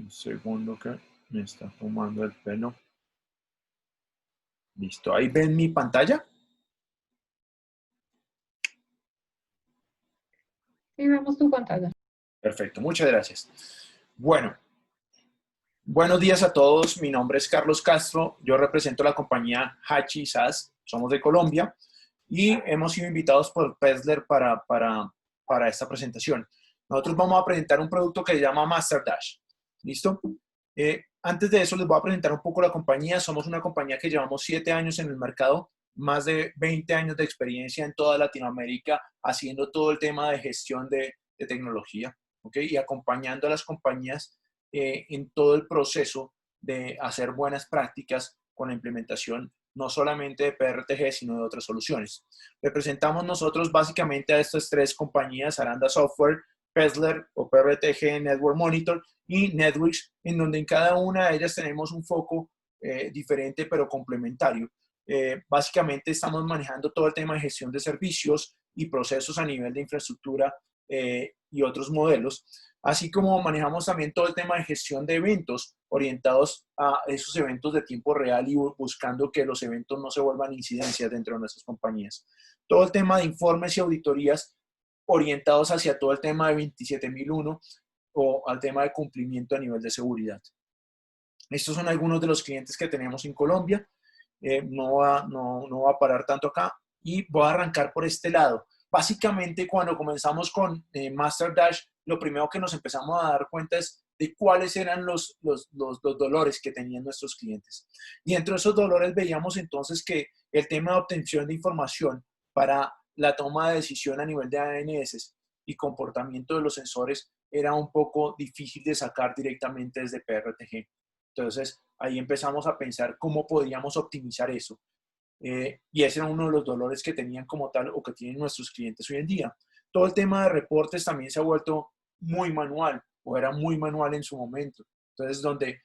Un segundo que me está tomando el pelo. Listo, ahí ven mi pantalla. Sí, vemos tu pantalla. Perfecto, muchas gracias. Bueno, buenos días a todos. Mi nombre es Carlos Castro. Yo represento la compañía Hachi SAS. Somos de Colombia y hemos sido invitados por Pezler para esta presentación. Nosotros vamos a presentar un producto que se llama MasterDash. ¿Listo? Antes de eso les voy a presentar un poco la compañía. Somos una compañía que llevamos 7 años en el mercado, más de 20 años de experiencia en toda Latinoamérica, haciendo todo el tema de gestión de tecnología, ¿ok? Y acompañando a las compañías en todo el proceso de hacer buenas prácticas con la implementación no solamente de PRTG, sino de otras soluciones. Representamos nosotros básicamente a estas 3 compañías, Aranda Software, Pezler o PRTG Network Monitor y Netwix, en donde en cada una de ellas tenemos un foco diferente pero complementario. Básicamente estamos manejando todo el tema de gestión de servicios y procesos a nivel de infraestructura y otros modelos, así como manejamos también todo el tema de gestión de eventos orientados a esos eventos de tiempo real y buscando que los eventos no se vuelvan incidencias dentro de nuestras compañías. Todo el tema de informes y auditorías orientados hacia todo el tema de 27001 o al tema de cumplimiento a nivel de seguridad. Estos son algunos de los clientes que tenemos en Colombia. No va a parar tanto acá y voy a arrancar por este lado. Básicamente, cuando comenzamos con MasterDash, lo primero que nos empezamos a dar cuenta es de cuáles eran los dolores que tenían nuestros clientes. Y entre esos dolores veíamos entonces que el tema de obtención de información para la toma de decisión a nivel de ANS y comportamiento de los sensores era un poco difícil de sacar directamente desde PRTG. Entonces, ahí empezamos a pensar cómo podríamos optimizar eso. Y ese era uno de los dolores que tenían como tal o que tienen nuestros clientes hoy en día. Todo el tema de reportes también se ha vuelto muy manual o era muy manual en su momento. Entonces, donde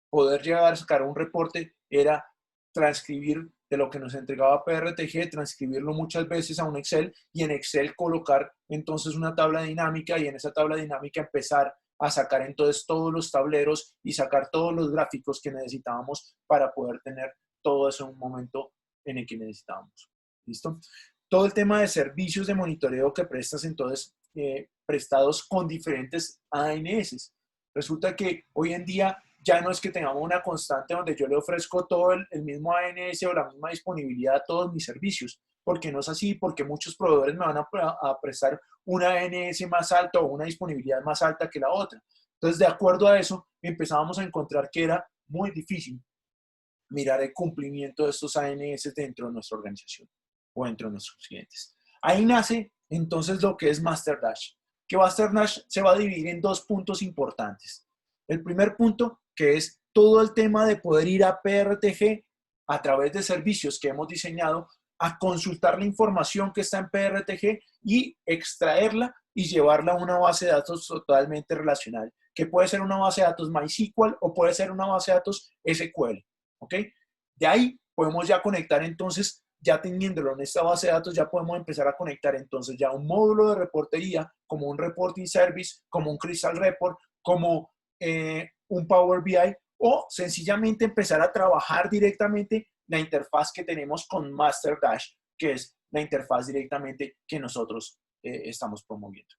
poder llegar a sacar un reporte era transcribir de lo que nos entregaba PRTG, transcribirlo muchas veces a un Excel y en Excel colocar entonces una tabla dinámica y en esa tabla dinámica empezar a sacar entonces todos los tableros y sacar todos los gráficos que necesitábamos para poder tener todo eso en un momento en el que necesitábamos. ¿Listo? Todo el tema de servicios de monitoreo que prestas entonces prestados con diferentes ANS. Resulta que hoy en día ya no es que tengamos una constante donde yo le ofrezco todo el mismo ANS o la misma disponibilidad a todos mis servicios, porque no es así, porque muchos proveedores me van a prestar una ANS más alta o una disponibilidad más alta que la otra. Entonces, de acuerdo a eso, empezábamos a encontrar que era muy difícil mirar el cumplimiento de estos ANS dentro de nuestra organización o dentro de nuestros clientes. Ahí nace entonces lo que es MasterDash, que MasterDash se va a dividir en 2 puntos importantes. El primer punto, que es todo el tema de poder ir a PRTG a través de servicios que hemos diseñado a consultar la información que está en PRTG y extraerla y llevarla a una base de datos totalmente relacional, que puede ser una base de datos MySQL o puede ser una base de datos SQL. ¿Ok? De ahí podemos ya conectar entonces, ya teniéndolo en esta base de datos, ya podemos empezar a conectar entonces ya un módulo de reportería, como un reporting service, como un Crystal Report, como un Power BI, o sencillamente empezar a trabajar directamente la interfaz que tenemos con MasterDash, que es la interfaz directamente que nosotros estamos promoviendo.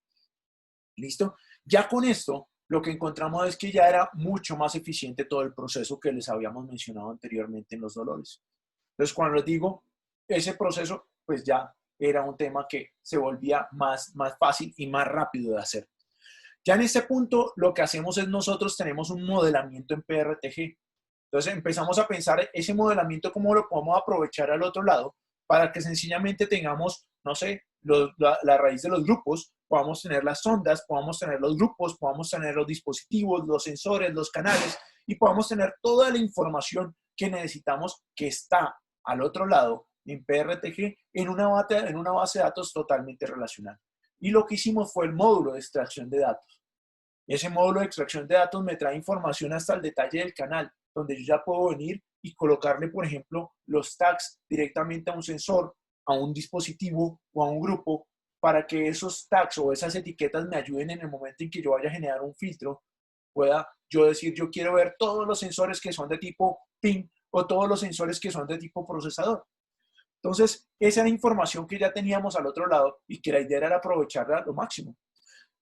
¿Listo? Ya con esto, lo que encontramos es que ya era mucho más eficiente todo el proceso que les habíamos mencionado anteriormente en los dolores. Entonces, cuando les digo, ese proceso, pues ya era un tema que se volvía más fácil y más rápido de hacer. Ya en este punto, lo que hacemos es nosotros tenemos un modelamiento en PRTG. Entonces, empezamos a pensar ese modelamiento, cómo lo podemos aprovechar al otro lado para que sencillamente tengamos, no sé, la raíz de los grupos, podamos tener las ondas, podamos tener los grupos, podamos tener los dispositivos, los sensores, los canales y podamos tener toda la información que necesitamos que está al otro lado en PRTG en una base de datos totalmente relacional. Y lo que hicimos fue el módulo de extracción de datos. Ese módulo de extracción de datos me trae información hasta el detalle del canal, donde yo ya puedo venir y colocarle, por ejemplo, los tags directamente a un sensor, a un dispositivo o a un grupo, para que esos tags o esas etiquetas me ayuden en el momento en que yo vaya a generar un filtro, pueda yo decir, yo quiero ver todos los sensores que son de tipo PIN o todos los sensores que son de tipo procesador. Entonces, esa era información que ya teníamos al otro lado y que la idea era aprovecharla a lo máximo.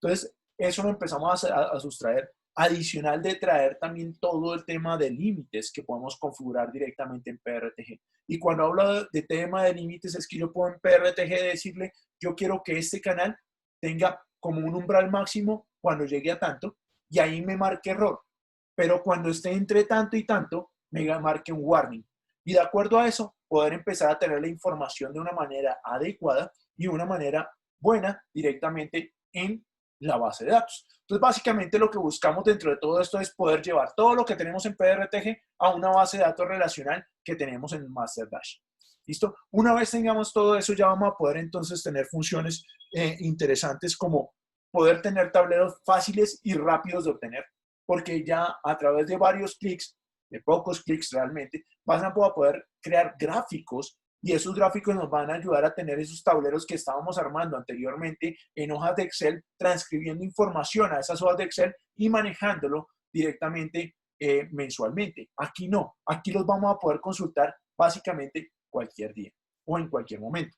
Entonces, eso lo empezamos a sustraer. Adicional de traer también todo el tema de límites que podemos configurar directamente en PRTG. Y cuando hablo de tema de límites es que yo puedo en PRTG decirle, yo quiero que este canal tenga como un umbral máximo cuando llegue a tanto y ahí me marque error. Pero cuando esté entre tanto y tanto, me marque un warning. Y de acuerdo a eso, poder empezar a tener la información de una manera adecuada y de una manera buena directamente en la base de datos. Entonces, básicamente lo que buscamos dentro de todo esto es poder llevar todo lo que tenemos en PRTG a una base de datos relacional que tenemos en MasterDash. ¿Listo? Una vez tengamos todo eso, ya vamos a poder entonces tener funciones interesantes como poder tener tableros fáciles y rápidos de obtener, porque ya a través de varios clics, de pocos clics realmente, van a poder crear gráficos y esos gráficos nos van a ayudar a tener esos tableros que estábamos armando anteriormente en hojas de Excel, transcribiendo información a esas hojas de Excel y manejándolo directamente mensualmente. Aquí no, aquí los vamos a poder consultar básicamente cualquier día o en cualquier momento.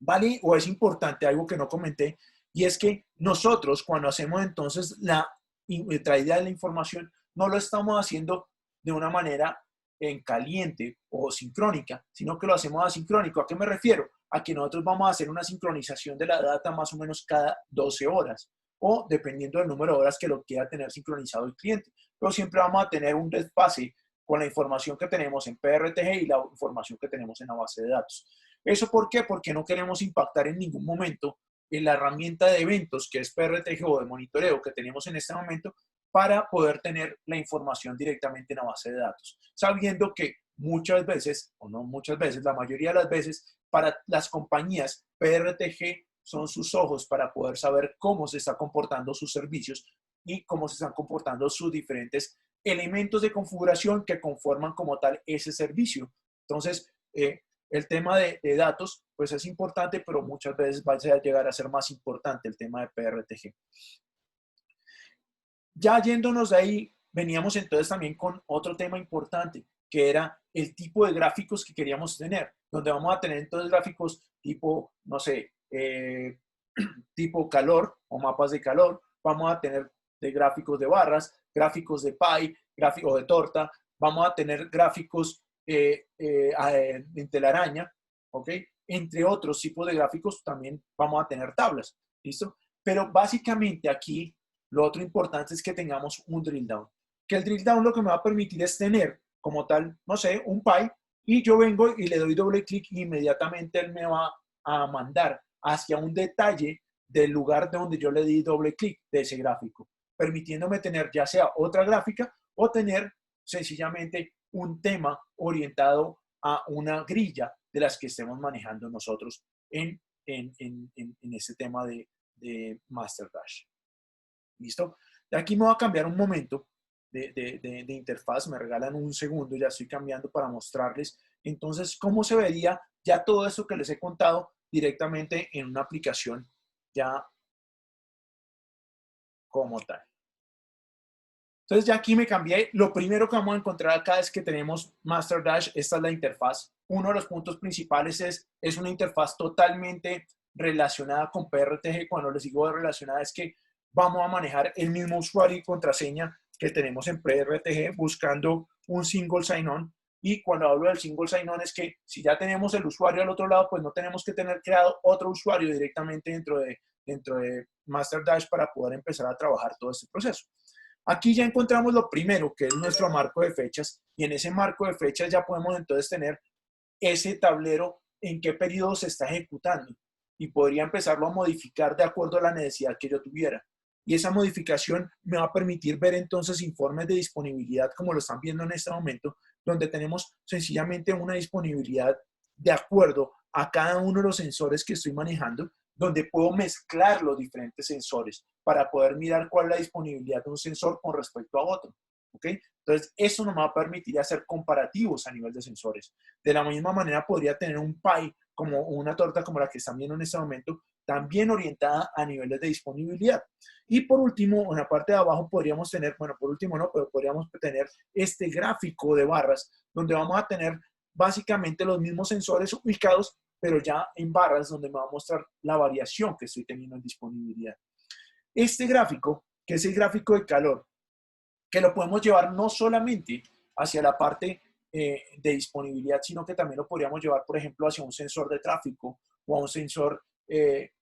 ¿Vale? O es importante algo que no comenté, y es que nosotros cuando hacemos entonces la traída de la información, no lo estamos haciendo de una manera en caliente o sincrónica, sino que lo hacemos asincrónico. ¿A qué me refiero? A que nosotros vamos a hacer una sincronización de la data más o menos cada 12 horas o dependiendo del número de horas que lo quiera tener sincronizado el cliente. Pero siempre vamos a tener un desfase con la información que tenemos en PRTG y la información que tenemos en la base de datos. ¿Eso por qué? Porque no queremos impactar en ningún momento en la herramienta de eventos que es PRTG o de monitoreo que tenemos en este momento para poder tener la información directamente en la base de datos, sabiendo que muchas veces, o no muchas veces, la mayoría de las veces, para las compañías, PRTG son sus ojos para poder saber cómo se están comportando sus servicios y cómo se están comportando sus diferentes elementos de configuración que conforman como tal ese servicio. Entonces, el tema de datos, pues es importante, pero muchas veces va a llegar a ser más importante el tema de PRTG. Ya yéndonos de ahí, veníamos entonces también con otro tema importante, que era el tipo de gráficos que queríamos tener, donde vamos a tener entonces gráficos tipo, no sé, tipo calor o mapas de calor, vamos a tener de gráficos de barras, gráficos de pie, gráficos de torta, vamos a tener gráficos en telaraña, ¿ok? Entre otros tipos de gráficos también vamos a tener tablas, ¿listo? Pero básicamente aquí lo otro importante es que tengamos un drill down. Que el drill down lo que me va a permitir es tener como tal, no sé, un pie y yo vengo y le doy doble clic y inmediatamente él me va a mandar hacia un detalle del lugar de donde yo le di doble clic de ese gráfico, permitiéndome tener ya sea otra gráfica o tener sencillamente un tema orientado a una grilla de las que estemos manejando nosotros en este tema de MasterDash. ¿Listo? De aquí me voy a cambiar un momento de interfaz, me regalan un segundo, ya estoy cambiando para mostrarles entonces cómo se vería ya todo esto que les he contado directamente en una aplicación ya como tal. Entonces ya aquí me cambié. Lo primero que vamos a encontrar acá es que tenemos MasterDash. Esta es la interfaz. Uno de los puntos principales es una interfaz totalmente relacionada con PRTG. Cuando les digo relacionada es que vamos a manejar el mismo usuario y contraseña que tenemos en PRTG buscando un single sign-on. Y cuando hablo del single sign-on es que si ya tenemos el usuario al otro lado, pues no tenemos que tener creado otro usuario directamente dentro de MasterDash para poder empezar a trabajar todo este proceso. Aquí ya encontramos lo primero, que es nuestro marco de fechas, y en ese marco de fechas ya podemos entonces tener ese tablero en qué periodo se está ejecutando y podría empezarlo a modificar de acuerdo a la necesidad que yo tuviera. Y esa modificación me va a permitir ver entonces informes de disponibilidad como lo están viendo en este momento, donde tenemos sencillamente una disponibilidad de acuerdo a cada uno de los sensores que estoy manejando, donde puedo mezclar los diferentes sensores para poder mirar cuál es la disponibilidad de un sensor con respecto a otro. ¿Ok? Entonces, eso nos va a permitir hacer comparativos a nivel de sensores. De la misma manera, podría tener un pie, como una torta como la que están viendo en este momento, también orientada a niveles de disponibilidad. Y por último, en la parte de abajo podríamos tener, bueno, por último no, pero podríamos tener este gráfico de barras, donde vamos a tener básicamente los mismos sensores ubicados, pero ya en barras, donde me va a mostrar la variación que estoy teniendo en disponibilidad. Este gráfico, que es el gráfico de calor, que lo podemos llevar no solamente hacia la parte de disponibilidad, sino que también lo podríamos llevar, por ejemplo, hacia un sensor de tráfico o a un sensor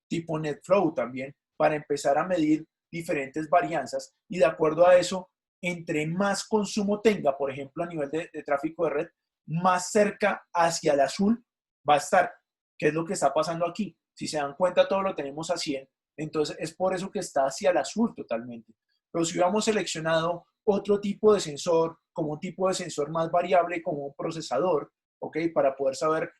tipo NetFlow también, para empezar a medir diferentes varianzas y de acuerdo a eso, entre más consumo tenga, por ejemplo, a nivel de tráfico de red, más cerca hacia el azul va a estar. ¿Qué es lo que está pasando aquí? Si se dan cuenta, todo lo tenemos a 100, entonces es por eso que está hacia el azul totalmente. Pero si hubiéramos seleccionado otro tipo de sensor, como un tipo de sensor más variable, como un procesador, ¿ok? Para poder saber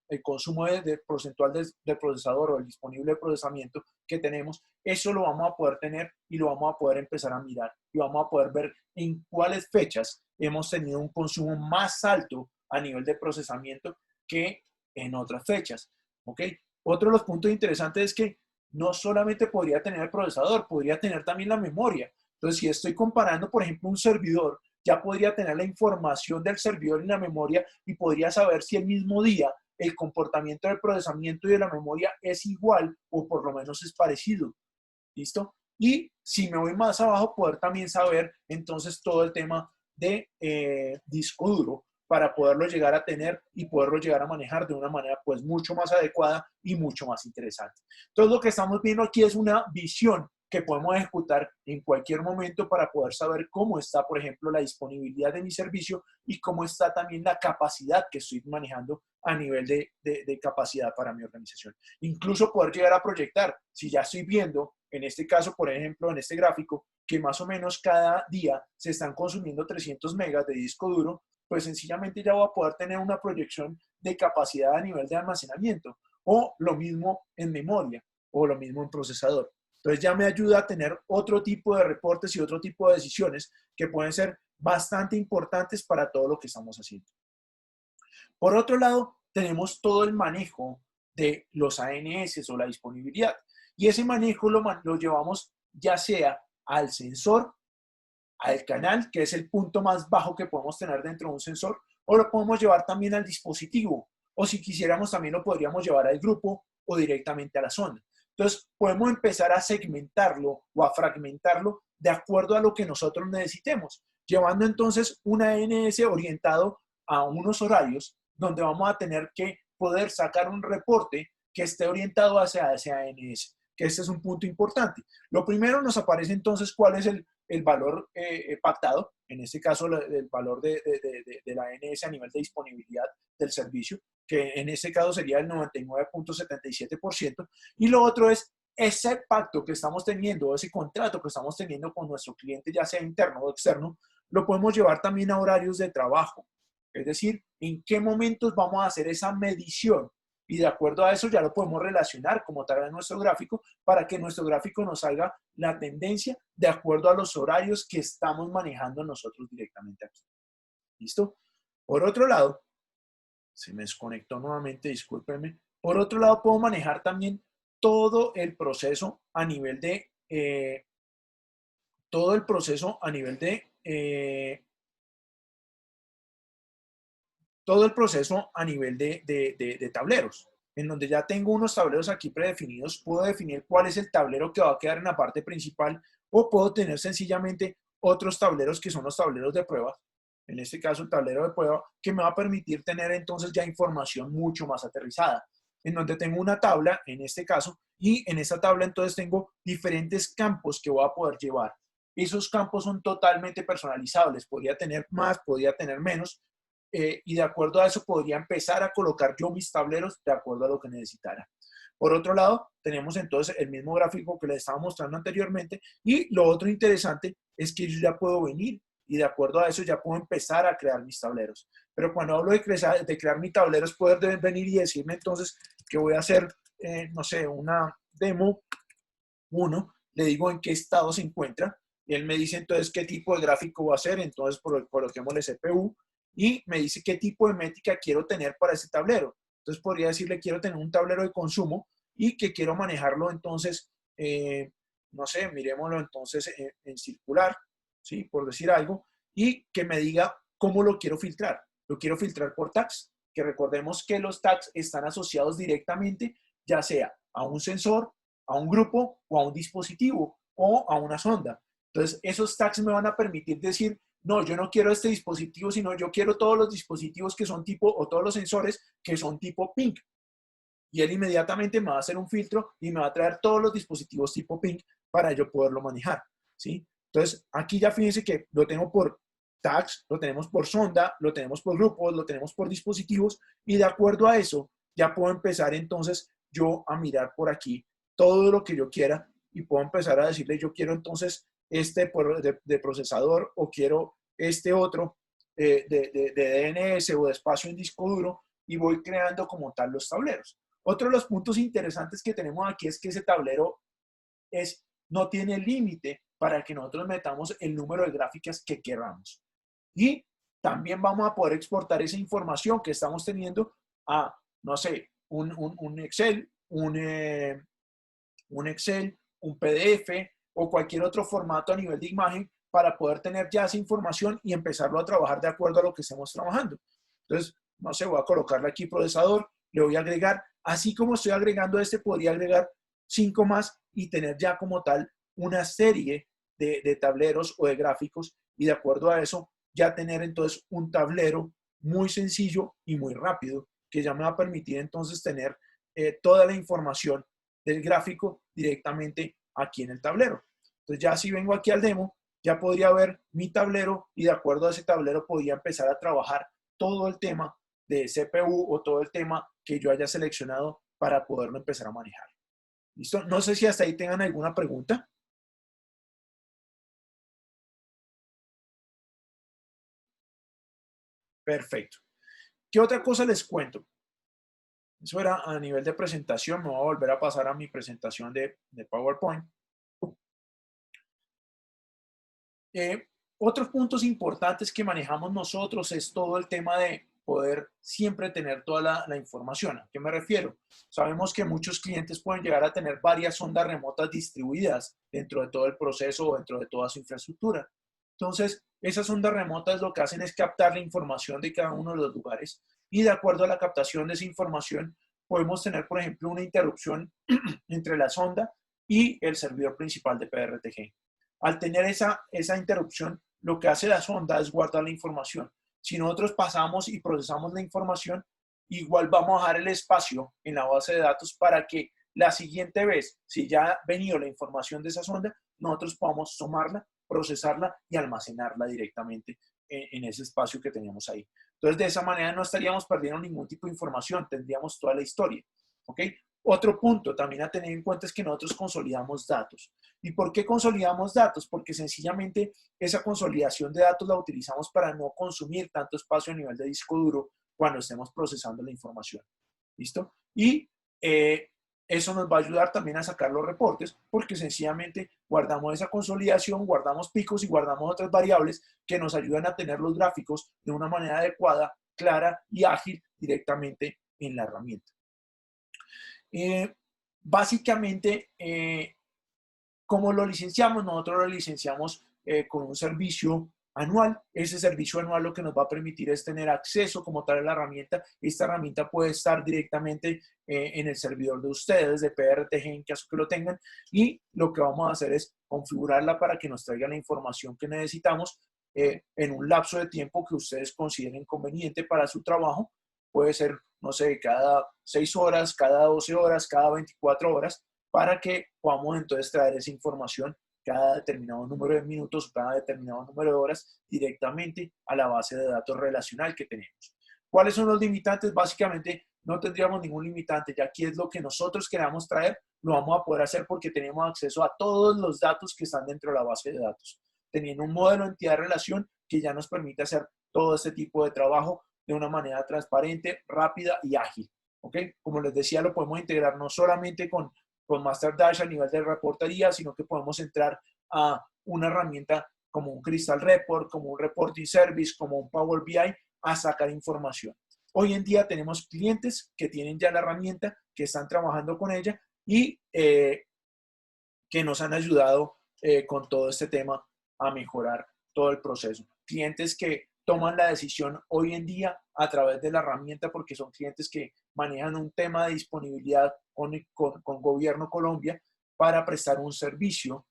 el consumo porcentual del procesador o el disponible de procesamiento que tenemos, eso lo vamos a poder tener y lo vamos a poder empezar a mirar y vamos a poder ver en cuáles fechas hemos tenido un consumo más alto a nivel de procesamiento que en otras fechas, ¿ok? Otro de los puntos interesantes es que no solamente podría tener el procesador, podría tener también la memoria. Entonces, si estoy comparando, por ejemplo, un servidor, ya podría tener la información del servidor en la memoria y podría saber si el mismo día el comportamiento del procesamiento y de la memoria es igual o por lo menos es parecido. ¿Listo? Y si me voy más abajo, poder también saber entonces todo el tema de disco duro para poderlo llegar a tener y poderlo llegar a manejar de una manera pues mucho más adecuada y mucho más interesante. Entonces lo que estamos viendo aquí es una visión que podemos ejecutar en cualquier momento para poder saber cómo está, por ejemplo, la disponibilidad de mi servicio y cómo está también la capacidad que estoy manejando a nivel de capacidad para mi organización. Incluso poder llegar a proyectar, si ya estoy viendo, en este caso, por ejemplo, en este gráfico, que más o menos cada día se están consumiendo 300 megas de disco duro, pues sencillamente ya voy a poder tener una proyección de capacidad a nivel de almacenamiento, o lo mismo en memoria, o lo mismo en procesador. Entonces ya me ayuda a tener otro tipo de reportes y otro tipo de decisiones que pueden ser bastante importantes para todo lo que estamos haciendo. Por otro lado, tenemos todo el manejo de los ANS o la disponibilidad. Y ese manejo lo llevamos ya sea al sensor, al canal, que es el punto más bajo que podemos tener dentro de un sensor, o lo podemos llevar también al dispositivo. O si quisiéramos, también lo podríamos llevar al grupo o directamente a la sonda. Entonces, podemos empezar a segmentarlo o a fragmentarlo de acuerdo a lo que nosotros necesitemos, llevando entonces un ANS orientado a unos horarios donde vamos a tener que poder sacar un reporte que esté orientado hacia ese ANS, que este es un punto importante. Lo primero nos aparece entonces cuál es el valor pactado, en este caso el valor de la ANS a nivel de disponibilidad del servicio, que en este caso sería el 99.77%, y lo otro es ese pacto que estamos teniendo, ese contrato que estamos teniendo con nuestro cliente, ya sea interno o externo, lo podemos llevar también a horarios de trabajo. Es decir, en qué momentos vamos a hacer esa medición y de acuerdo a eso ya lo podemos relacionar como tal en nuestro gráfico para que nuestro gráfico nos salga la tendencia de acuerdo a los horarios que estamos manejando nosotros directamente aquí. ¿Listo? Por otro lado, se me desconectó nuevamente, discúlpenme. Por otro lado, puedo manejar también todo el proceso a nivel de todo el proceso a nivel de todo el proceso a nivel de tableros, en donde ya tengo unos tableros aquí predefinidos, puedo definir cuál es el tablero que va a quedar en la parte principal o puedo tener sencillamente otros tableros que son los tableros de prueba, en este caso el tablero de prueba, que me va a permitir tener entonces ya información mucho más aterrizada, en donde tengo una tabla, en este caso, y en esta tabla entonces tengo diferentes campos que voy a poder llevar. Esos campos son totalmente personalizables, podría tener más, podría tener menos, y de acuerdo a eso podría empezar a colocar yo mis tableros de acuerdo a lo que necesitara. Por otro lado, tenemos entonces el mismo gráfico que les estaba mostrando anteriormente y lo otro interesante es que yo ya puedo venir y de acuerdo a eso ya puedo empezar a crear mis tableros. Pero cuando hablo de crear mis tableros, poder venir y decirme entonces que voy a hacer, no sé, una demo 1, le digo en qué estado se encuentra y él me dice entonces qué tipo de gráfico va a hacer, entonces coloquémosle CPU y me dice qué tipo de métrica quiero tener para ese tablero. Entonces podría decirle, quiero tener un tablero de consumo y que quiero manejarlo entonces, no sé, miremoslo entonces en circular, ¿sí? Por decir algo, y que me diga cómo lo quiero filtrar. Lo quiero filtrar por tags, que recordemos que los tags están asociados directamente, ya sea a un sensor, a un grupo o a un dispositivo o a una sonda. Entonces, esos tags me van a permitir decir, no, yo no quiero este dispositivo, sino yo quiero todos los dispositivos que son tipo, o todos los sensores que son tipo pink. Y él inmediatamente me va a hacer un filtro y me va a traer todos los dispositivos tipo pink para yo poderlo manejar, ¿sí? Entonces, aquí ya fíjense que lo tengo por tags, lo tenemos por sonda, lo tenemos por grupos, lo tenemos por dispositivos, y de acuerdo a eso, ya puedo empezar entonces yo a mirar por aquí todo lo que yo quiera y puedo empezar a decirle, yo quiero entonces este de procesador o quiero este otro de DNS o de espacio en disco duro, y voy creando como tal los tableros. Otro de los puntos interesantes que tenemos aquí es que ese tablero no tiene límite para que nosotros metamos el número de gráficas que queramos. Y también vamos a poder exportar esa información que estamos teniendo a, no sé, un Excel, un Excel, un PDF o cualquier otro formato a nivel de imagen para poder tener ya esa información y empezarlo a trabajar de acuerdo a lo que estemos trabajando. Entonces, no sé, voy a colocarle aquí procesador, le voy a agregar, así como estoy agregando este, podría agregar 5 más y tener ya como tal una serie de tableros o de gráficos, y de acuerdo a eso ya tener entonces un tablero muy sencillo y muy rápido que ya me va a permitir entonces tener toda la información del gráfico directamente aquí en el tablero. Entonces ya si vengo aquí al demo, ya podría ver mi tablero y de acuerdo a ese tablero podría empezar a trabajar todo el tema de CPU o todo el tema que yo haya seleccionado para poderlo empezar a manejar. ¿Listo? No sé si hasta ahí tengan alguna pregunta. Perfecto. ¿Qué otra cosa les cuento? Eso era a nivel de presentación. Me voy a volver a pasar a mi presentación de PowerPoint. Otros puntos importantes que manejamos nosotros es todo el tema de poder siempre tener toda la información. ¿A qué me refiero? Sabemos que muchos clientes pueden llegar a tener varias sondas remotas distribuidas dentro de todo el proceso o dentro de toda su infraestructura. Entonces, esas ondas remotas lo que hacen es captar la información de cada uno de los lugares, y de acuerdo a la captación de esa información podemos tener, por ejemplo, una interrupción entre la sonda y el servidor principal de PRTG. Al tener esa interrupción, lo que hace la sonda es guardar la información. Si nosotros pasamos y procesamos la información, igual vamos a dejar el espacio en la base de datos para que la siguiente vez, si ya ha venido la información de esa sonda, nosotros podamos tomarla, procesarla y almacenarla directamente en ese espacio que teníamos ahí. Entonces, de esa manera no estaríamos perdiendo ningún tipo de información, tendríamos toda la historia. ¿Ok? Otro punto también a tener en cuenta es que nosotros consolidamos datos. ¿Y por qué consolidamos datos? Porque sencillamente esa consolidación de datos la utilizamos para no consumir tanto espacio a nivel de disco duro cuando estemos procesando la información. ¿Listo? Y eso nos va a ayudar también a sacar los reportes, porque sencillamente guardamos esa consolidación, guardamos picos y guardamos otras variables que nos ayudan a tener los gráficos de una manera adecuada, clara y ágil directamente en la herramienta. Básicamente, ¿cómo lo licenciamos? Nosotros lo licenciamos con un servicio anual. Ese servicio anual lo que nos va a permitir es tener acceso como tal a la herramienta. Esta herramienta puede estar directamente en el servidor de ustedes, de PRTG, en caso que lo tengan, y lo que vamos a hacer es configurarla para que nos traiga la información que necesitamos en un lapso de tiempo que ustedes consideren conveniente para su trabajo. Puede ser, no sé, cada 6 horas, cada 12 horas, cada 24 horas, para que podamos entonces traer esa información cada determinado número de minutos, cada determinado número de horas directamente a la base de datos relacional que tenemos. ¿Cuáles son los limitantes? Básicamente no tendríamos ningún limitante, ya aquí es lo que nosotros queramos traer, lo vamos a poder hacer porque tenemos acceso a todos los datos que están dentro de la base de datos, teniendo un modelo de entidad-relación que ya nos permite hacer todo este tipo de trabajo de una manera transparente, rápida y ágil. ¿Ok? Como les decía, lo podemos integrar no solamente con MasterDash a nivel de reportería, sino que podemos entrar a una herramienta como un Crystal Report, como un Reporting Service, como un Power BI, a sacar información. Hoy en día tenemos clientes que tienen ya la herramienta, que están trabajando con ella y que nos han ayudado con todo este tema a mejorar todo el proceso. Clientes que toman la decisión hoy en día a través de la herramienta porque son clientes que manejan un tema de disponibilidad con Gobierno Colombia para prestar un servicio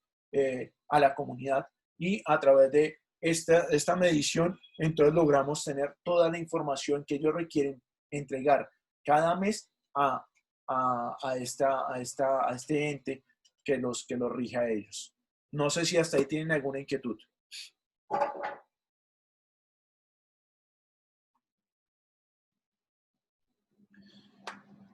a la comunidad, y a través de esta medición entonces logramos tener toda la información que ellos requieren entregar cada mes a este ente que los rige a ellos. No sé si hasta ahí tienen alguna inquietud.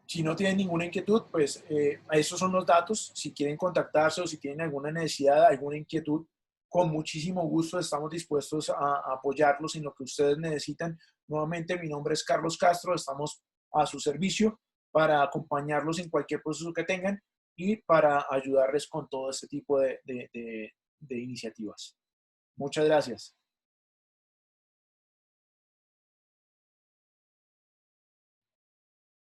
Si no tienen ninguna inquietud, pues esos son los datos. Si quieren contactarse o si tienen alguna necesidad, alguna inquietud, con muchísimo gusto estamos dispuestos a apoyarlos en lo que ustedes necesitan. Nuevamente, mi nombre es Carlos Castro, estamos a su servicio para acompañarlos en cualquier proceso que tengan y para ayudarles con todo este tipo de iniciativas. Muchas gracias.